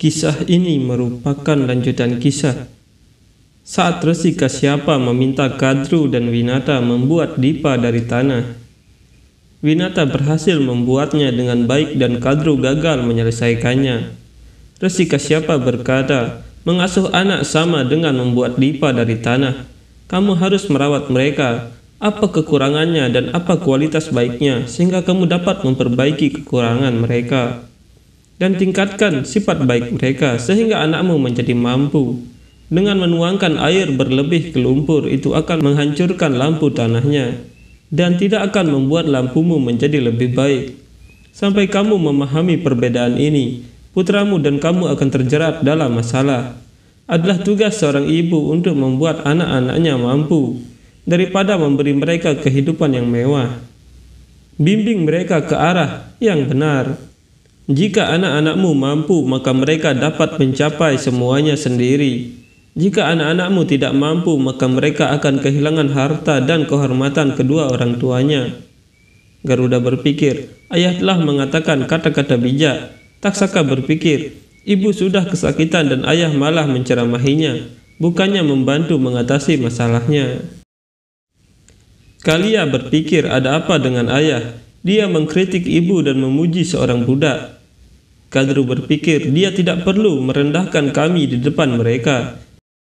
Kisah ini merupakan lanjutan kisah saat Resi Kasyapa meminta Kadru dan Winata membuat dipa dari tanah. Winata berhasil membuatnya dengan baik dan Kadru gagal menyelesaikannya. Resi Kasyapa berkata, mengasuh anak sama dengan membuat dipa dari tanah. Kamu harus merawat mereka. Apa kekurangannya dan apa kualitas baiknya sehingga kamu dapat memperbaiki kekurangan mereka. Dan tingkatkan sifat baik mereka sehingga anakmu menjadi mampu. Dengan menuangkan air berlebih ke lumpur itu akan menghancurkan lampu tanahnya dan tidak akan membuat lampumu menjadi lebih baik. Sampai kamu memahami perbedaan ini, putramu dan kamu akan terjerat dalam masalah. Adalah tugas seorang ibu untuk membuat anak-anaknya mampu daripada memberi mereka kehidupan yang mewah. Bimbing mereka ke arah yang benar. Jika anak-anakmu mampu, maka mereka dapat mencapai semuanya sendiri. Jika anak-anakmu tidak mampu, maka mereka akan kehilangan harta dan kehormatan kedua orang tuanya. Garuda berpikir, ayah telah mengatakan kata-kata bijak. Taksaka berpikir, ibu sudah kesakitan dan ayah malah menceramahinya, bukannya membantu mengatasi masalahnya. Kalia berpikir, ada apa dengan ayah? Dia mengkritik ibu dan memuji seorang budak. Kadru berpikir, dia tidak perlu merendahkan kami di depan mereka.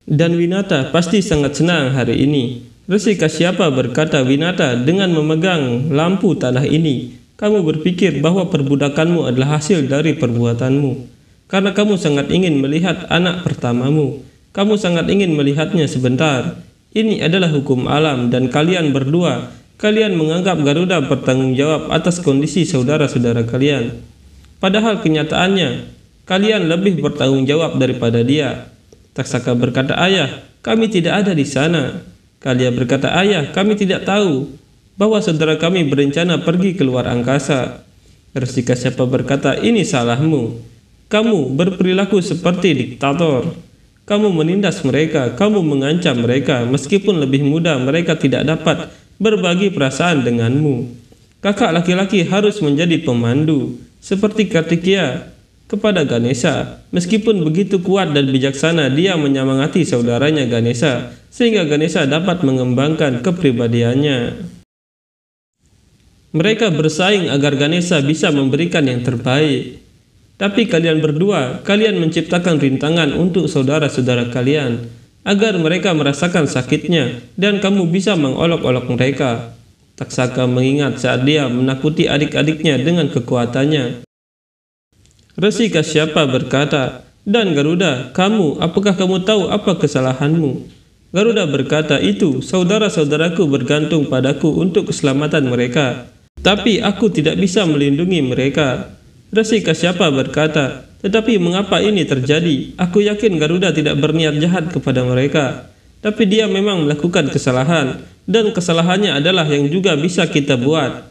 Dan Winata pasti sangat senang hari ini. Resi Kasyapa berkata, Winata, dengan memegang lampu tanah ini, kamu berpikir bahwa perbudakanmu adalah hasil dari perbuatanmu. Karena kamu sangat ingin melihat anak pertamamu. Kamu sangat ingin melihatnya sebentar. Ini adalah hukum alam dan kalian berdua, kalian menganggap Garuda bertanggung jawab atas kondisi saudara-saudara kalian. Padahal kenyataannya, kalian lebih bertanggung jawab daripada dia. Taksaka berkata, ayah, kami tidak ada di sana. Kalia berkata, ayah, kami tidak tahu bahwa saudara kami berencana pergi keluar angkasa. Resi Kasyapa berkata, ini salahmu. Kamu berperilaku seperti diktator. Kamu menindas mereka, kamu mengancam mereka, meskipun lebih mudah mereka tidak dapat berbagi perasaan denganmu. Kakak laki-laki harus menjadi pemandu. Seperti Kartikeya kepada Ganesha, meskipun begitu kuat dan bijaksana, dia menyemangati saudaranya Ganesha, sehingga Ganesha dapat mengembangkan kepribadiannya. Mereka bersaing agar Ganesha bisa memberikan yang terbaik. Tapi kalian berdua, kalian menciptakan rintangan untuk saudara-saudara kalian, agar mereka merasakan sakitnya, dan kamu bisa mengolok-olok mereka. Taksaka mengingat saat dia menakuti adik-adiknya dengan kekuatannya. Resi Kasyapa berkata, dan Garuda, kamu, apakah kamu tahu apa kesalahanmu? Garuda berkata, itu saudara-saudaraku bergantung padaku untuk keselamatan mereka, tapi aku tidak bisa melindungi mereka. Resi Kasyapa berkata, tetapi mengapa ini terjadi? Aku yakin Garuda tidak berniat jahat kepada mereka, tapi dia memang melakukan kesalahan, dan kesalahannya adalah yang juga bisa kita buat.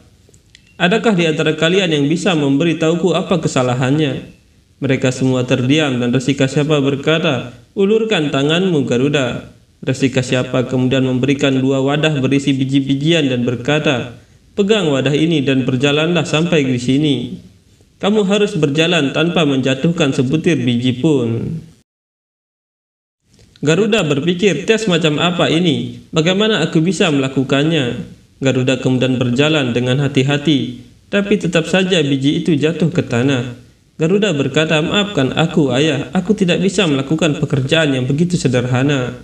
Adakah di antara kalian yang bisa memberitahuku apa kesalahannya? Mereka semua terdiam dan Resi Kasyapa berkata, ulurkan tanganmu Garuda. Resi Kasyapa kemudian memberikan 2 wadah berisi biji-bijian dan berkata, pegang wadah ini dan berjalanlah sampai di sini. Kamu harus berjalan tanpa menjatuhkan sebutir biji pun. Garuda berpikir, tes macam apa ini? Bagaimana aku bisa melakukannya? Garuda kemudian berjalan dengan hati-hati, tapi tetap saja biji itu jatuh ke tanah. Garuda berkata, maafkan aku ayah, aku tidak bisa melakukan pekerjaan yang begitu sederhana.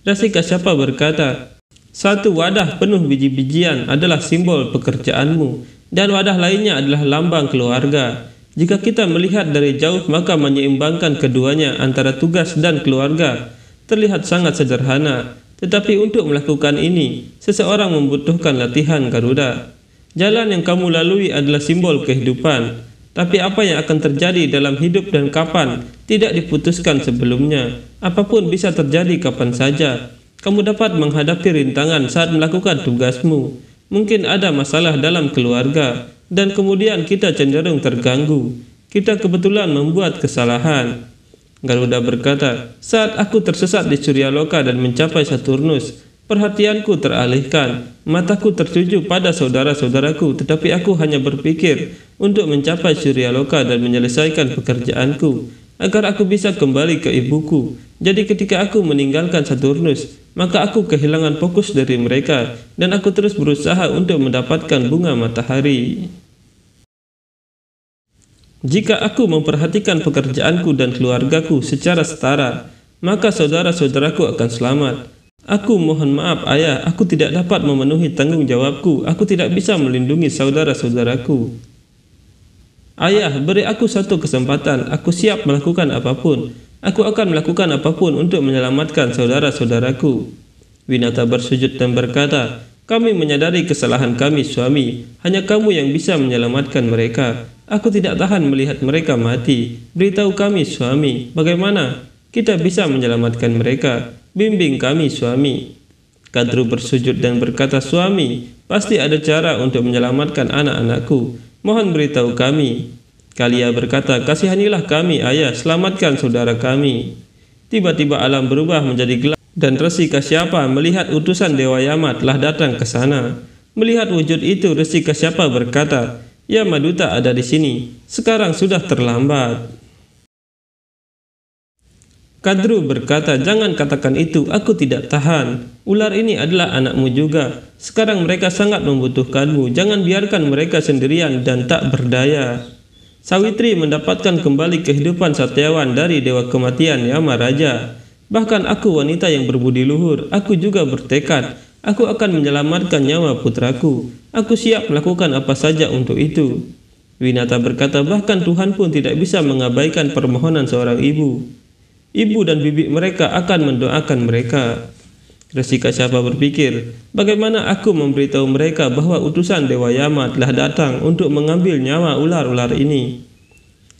Resi Kasyapa berkata, 1 wadah penuh biji-bijian adalah simbol pekerjaanmu, dan wadah lainnya adalah lambang keluarga. Jika kita melihat dari jauh, maka menyeimbangkan keduanya antara tugas dan keluarga terlihat sangat sederhana, tetapi untuk melakukan ini, seseorang membutuhkan latihan Garuda. Jalan yang kamu lalui adalah simbol kehidupan, tapi apa yang akan terjadi dalam hidup dan kapan tidak diputuskan sebelumnya. Apapun bisa terjadi kapan saja. Kamu dapat menghadapi rintangan saat melakukan tugasmu. Mungkin ada masalah dalam keluarga, dan kemudian kita cenderung terganggu. Kita kebetulan membuat kesalahan. Garuda berkata, saat aku tersesat di Suryaloka dan mencapai Saturnus, perhatianku teralihkan, mataku tertuju pada saudara-saudaraku, tetapi aku hanya berpikir untuk mencapai Suryaloka dan menyelesaikan pekerjaanku, agar aku bisa kembali ke ibuku. Jadi ketika aku meninggalkan Saturnus, maka aku kehilangan fokus dari mereka, dan aku terus berusaha untuk mendapatkan bunga matahari. Jika aku memperhatikan pekerjaanku dan keluargaku secara setara, maka saudara-saudaraku akan selamat. Aku mohon maaf ayah, aku tidak dapat memenuhi tanggung jawabku, aku tidak bisa melindungi saudara-saudaraku. Ayah, beri aku satu kesempatan, aku siap melakukan apapun. Aku akan melakukan apapun untuk menyelamatkan saudara-saudaraku. Winata bersujud dan berkata, kami menyadari kesalahan kami suami, hanya kamu yang bisa menyelamatkan mereka. Aku tidak tahan melihat mereka mati. Beritahu kami suami, bagaimana kita bisa menyelamatkan mereka? Bimbing kami suami. Kadru bersujud dan berkata, suami, pasti ada cara untuk menyelamatkan anak-anakku. Mohon beritahu kami. Kalia berkata, kasihanilah kami ayah, selamatkan saudara kami. Tiba-tiba alam berubah menjadi gelap dan Resi Kasyapa melihat utusan Dewa Yama telah datang ke sana. Melihat wujud itu, Resi Kasyapa berkata, ya Maduta ada di sini, sekarang sudah terlambat. Kadru berkata, jangan katakan itu, aku tidak tahan. Ular ini adalah anakmu juga. Sekarang mereka sangat membutuhkanmu, jangan biarkan mereka sendirian dan tak berdaya. Sawitri mendapatkan kembali kehidupan Satyawan dari Dewa Kematian Yama Raja. Bahkan aku wanita yang berbudi luhur, aku juga bertekad, aku akan menyelamatkan nyawa putraku. Aku siap melakukan apa saja untuk itu. Winata berkata, bahkan Tuhan pun tidak bisa mengabaikan permohonan seorang ibu. Ibu dan bibi mereka akan mendoakan mereka. Resi Kasyapa berpikir, bagaimana aku memberitahu mereka bahwa utusan Dewa Yama telah datang untuk mengambil nyawa ular-ular ini?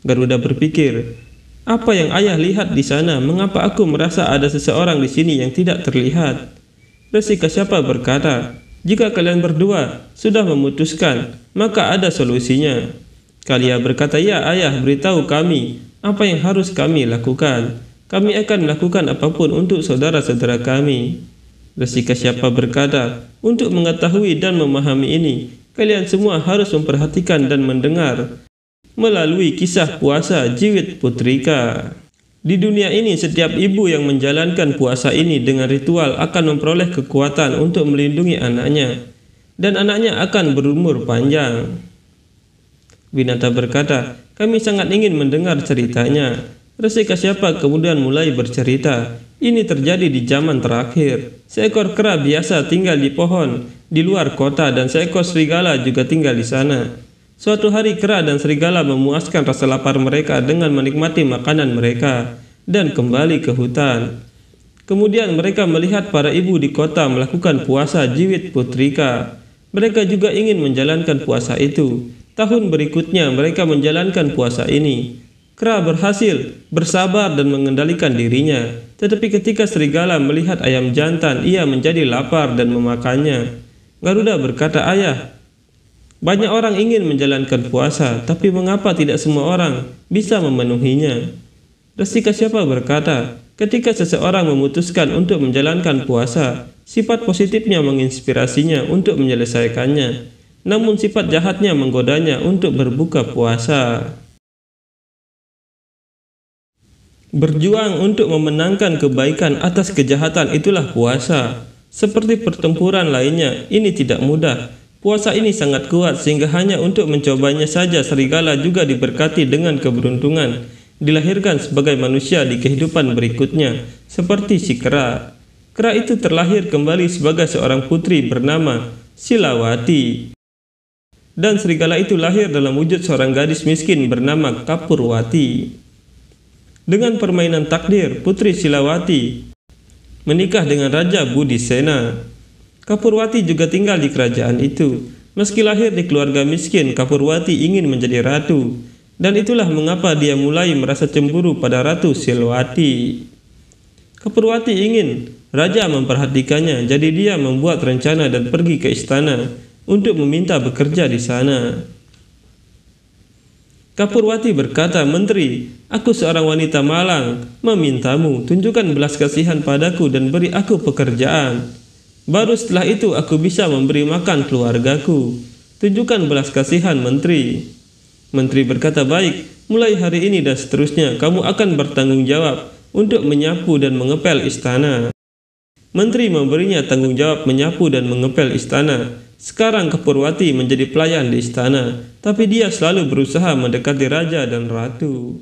Garuda berpikir, apa yang ayah lihat di sana? Mengapa aku merasa ada seseorang di sini yang tidak terlihat? Resi Kasyapa berkata, jika kalian berdua sudah memutuskan, maka ada solusinya. Kalia berkata, ya ayah, beritahu kami apa yang harus kami lakukan. Kami akan melakukan apapun untuk saudara-saudara kami. Resi Kasyapa berkata, untuk mengetahui dan memahami ini, kalian semua harus memperhatikan dan mendengar melalui kisah puasa Jiwit Putrika. Di dunia ini, setiap ibu yang menjalankan puasa ini dengan ritual akan memperoleh kekuatan untuk melindungi anaknya, dan anaknya akan berumur panjang. Winata berkata, kami sangat ingin mendengar ceritanya. Resi Kasyapa kemudian mulai bercerita. Ini terjadi di zaman terakhir. Seekor kera biasa tinggal di pohon di luar kota dan seekor serigala juga tinggal di sana. Suatu hari kera dan serigala memuaskan rasa lapar mereka dengan menikmati makanan mereka dan kembali ke hutan. Kemudian mereka melihat para ibu di kota melakukan puasa Jiwit Putrika. Mereka juga ingin menjalankan puasa itu. Tahun berikutnya mereka menjalankan puasa ini. Kera berhasil bersabar dan mengendalikan dirinya, tetapi ketika serigala melihat ayam jantan, ia menjadi lapar dan memakannya. Garuda berkata, ayah, banyak orang ingin menjalankan puasa, tapi mengapa tidak semua orang bisa memenuhinya? Resi Kasyapa berkata, ketika seseorang memutuskan untuk menjalankan puasa, sifat positifnya menginspirasinya untuk menyelesaikannya, namun sifat jahatnya menggodanya untuk berbuka puasa. Berjuang untuk memenangkan kebaikan atas kejahatan itulah puasa. Seperti pertempuran lainnya, ini tidak mudah. Puasa ini sangat kuat sehingga hanya untuk mencobanya saja serigala juga diberkati dengan keberuntungan, dilahirkan sebagai manusia di kehidupan berikutnya, seperti si kera. Kera itu terlahir kembali sebagai seorang putri bernama Silawati. Dan serigala itu lahir dalam wujud seorang gadis miskin bernama Kapurwati. Dengan permainan takdir, Putri Silawati menikah dengan Raja Budisena. Kapurwati juga tinggal di kerajaan itu. Meski lahir di keluarga miskin, Kapurwati ingin menjadi ratu. Dan itulah mengapa dia mulai merasa cemburu pada Ratu Silwati. Kapurwati ingin raja memperhatikannya, jadi dia membuat rencana dan pergi ke istana untuk meminta bekerja di sana. Kapurwati berkata, "Menteri, aku seorang wanita malang, memintamu, tunjukkan belas kasihan padaku dan beri aku pekerjaan. Baru setelah itu aku bisa memberi makan keluargaku. Tunjukkan belas kasihan, Menteri." Menteri berkata, "Baik, mulai hari ini dan seterusnya kamu akan bertanggung jawab untuk menyapu dan mengepel istana." Menteri memberinya tanggung jawab menyapu dan mengepel istana. Sekarang Kapurwati menjadi pelayan di istana, tapi dia selalu berusaha mendekati raja dan ratu.